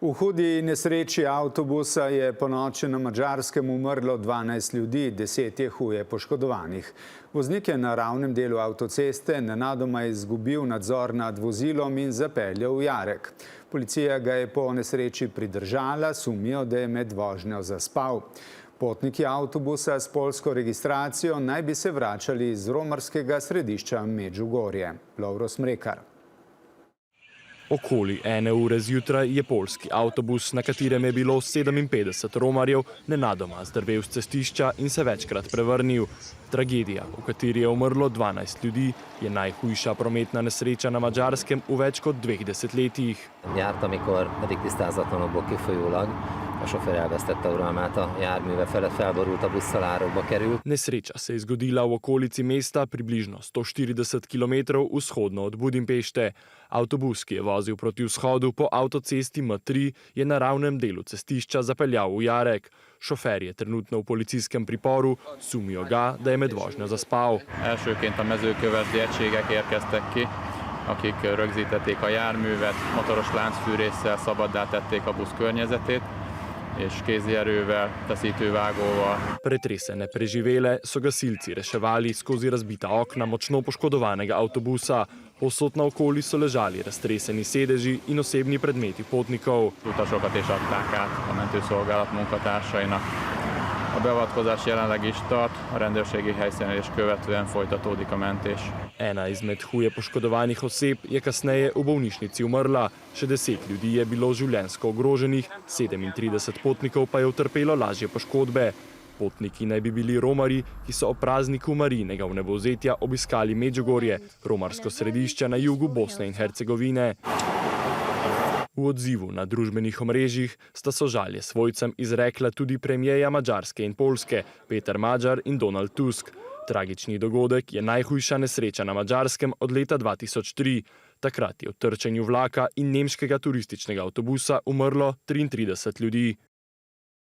V hudi nesreči avtobusa je ponoči na Madžarskem umrlo 12 ljudi, 10 je huje poškodovanih. Voznik je na ravnem delu avtoceste nenadoma izgubil nadzor nad vozilom in zapeljal v jarek. Policija ga je po nesreči pridržala, sumijo, da je med vožnjo zaspal. Potniki avtobusa s poljsko registracijo naj bi se vračali iz romarskega središča Medžugorje. Lovro Smrekar. Okoli 1 ure zjutraj je poljski avtobus, na katerem je bilo 57 romarjev, nenadoma zdrvel s cestišča in se večkrat prevrnil. Tragedija, v kateri je umrlo 12 ljudi, je najhujša prometna nesreča na Madžarskem v več kot 2 desetletjih. Járt, amikor pedig tisztázatlanul kifolyólag a sofőr elvesztette uralmát, a járműve felett felborult, a busszal árokba került. Nesreča se je zgodila v okolici mesta približno 140 km vzhodno od Budimpešte. Avtobus, ki je vozil proti vzhodu po avtocesti M3, je na ravnem delu cestišča zapeljal v jarek. Šofer je trenutno v policijskem priporu, sumijo ga, da je med vožnjo zaspal. Elsőként a mezőkövesdi egységek érkeztek ki, akik rögzítették a járművet, motoros láncfűrésszel szabaddá tették a busz környezetét, és kézi erővel, taszítővágóval. Pretresene preživele so gasilci reševali skozi razbita okna močno poškodovanega avtobusa. Povsod naokoli so ležali raztreseni sedeži in osebni predmeti potnikov. Utasokat is adták át a mentőszolgálat munkatársainak. A beavatkozás jelenleg is tart, a rendőrségi helyszínelést követően folytatódik a mentés. Ena izmed huje poškodovanih oseb je kasneje v bolnišnici umrla, še 10 ljudi je bilo življenjsko ogroženih, 37 potnikov pa je utrpelo lažje poškodbe. Potniki naj bi bili romarji, ki so ob prazniku Marijinega vnebovzetja obiskali Medžugorje, romarsko središče na jugu Bosne in Hercegovine. V odzivu na družbenih omrežjih sta sožalje svojcem izrekla tudi premierja Madžarske in Poljske, Peter Magyar in Donald Tusk. Tragični dogodek je najhujša nesreča na Madžarskem od leta 2003. Takrat je v trčenju vlaka in nemškega turističnega avtobusa umrlo 33 ljudi.